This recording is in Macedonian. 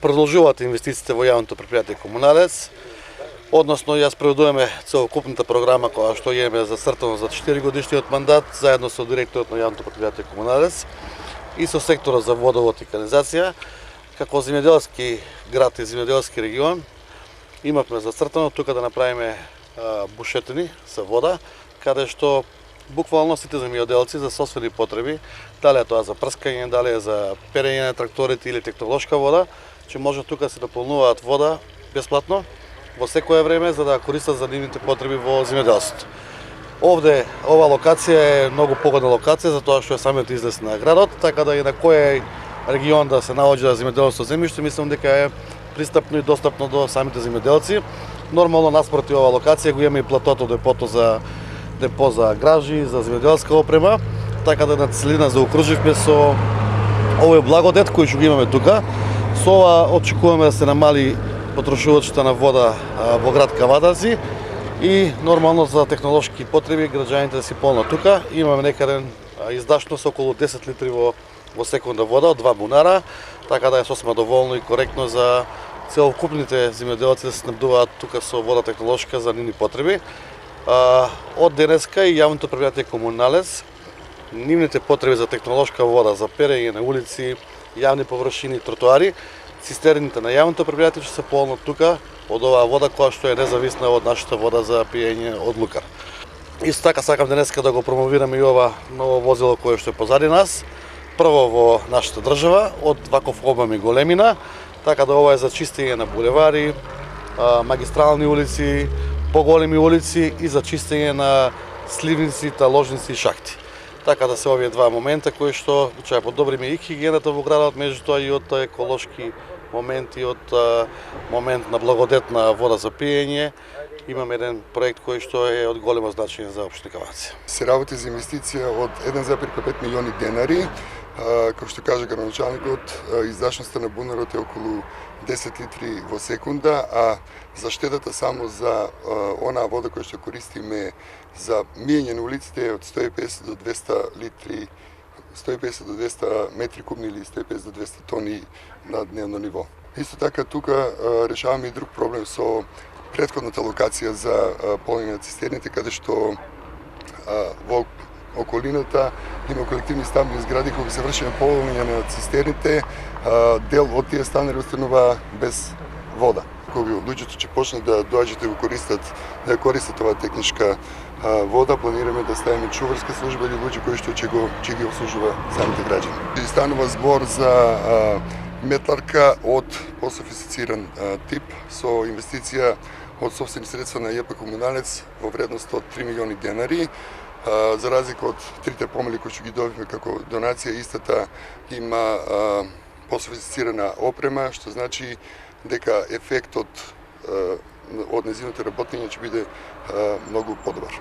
Продолжуваат инвестициите во јавното претпријатие Комуналец, односно ја спроведуваме целокупната програма која што имаме зацртано за 4 годишниот мандат, заедно со директорот на јавното претпријатие Комуналец и со секторот за водовод и канализација. Како земјоделски град и земјоделски регион, имавме зацртано тука да направиме бушетини со вода, каде што буквално сите земјоделци за сопствени потреби, дали е тоа за прскање, дали е за перење на тракторите или технолошка вода, че може тука да се дополнуваат вода бесплатно во секое време за да користат за нивните потреби во земјоделството. Овде ова локација е многу погодна локација затоа што е самиот излез на градот, така да и на кој регион да се наоѓа земјоделско земјиште, мислам дека е пристапно и достапно до самите земјоделци. Нормално наспроти ова локација го имаме и платото депо за гражи, за земјоделска опрема, така да на целина заокруживме со овој благодет кој што го имаме тука. Со ова очекуваме да се намали потрошувачите на вода во град Кавадарци и нормално за технолошки потреби граѓаните да си полнат тука. Имаме некаде издашност околу 10 литри во секунда вода од 2 бунара, така да е сосема доволно и коректно за целокупните земјоделци да се снабдуваат тука со вода технолошка за нивни потреби. Од денеска и јавното претпријатие Комуналец, нивните потреби за технолошка вода, за перење на улици, јавни површини, тротоари, цистерните на јавното претпријатие ќе се полнат тука од оваа вода која што е независна од нашата вода за пиење од лукар. Исто така сакам денеска да го промовираме и ова ново возило кое што е позади нас, прво во нашата држава, од ваков обем и големина, така да ова е за чистење на булевари, магистрални улици, поголеми улици и за чистење на сливници, таложници и шахти. Така да се овие два момента кои што ќе подобриме и хигиената во градот, меѓутоа и од еколошки моменти, од момент на благодетна вода за пиење. Имаме еден проект кој што е од големо значење за општина Кавадарци. Се работи за инвестиција од 1,5 милиони денари. Како што кажа градоначалникот, издашноста на бунарот е околу 10 литри во секунда, а заштедата само за онаа вода која што користиме за миење на улиците е од 150 до 200 литри, 150 до 200 метри кубни или 150 до 200 тони на дневно ниво. Исто така тука решаваме и друг проблем со претходната локација за полнење на цистерните, каде што во околината има колективни стамбени згради кои се врши полнење на цистерните, дел од тие станари останува без вода. Кога луѓето ќе почнат да доаѓаат да користат оваа техничка вода, планираме да ставиме чуварска служба или луѓе кои што ќе ги обслужува самите граѓани. И станува збор за метларка од пософистициран тип со инвестиција од сопствени средства на ЈП Комуналец во вредност од 3 милиони денари. За разлика од трите помали кои што ги добивме како донација, истата има пософистицирана опрема, што значи дека ефектот од нејзиното работење ќе биде многу подобар.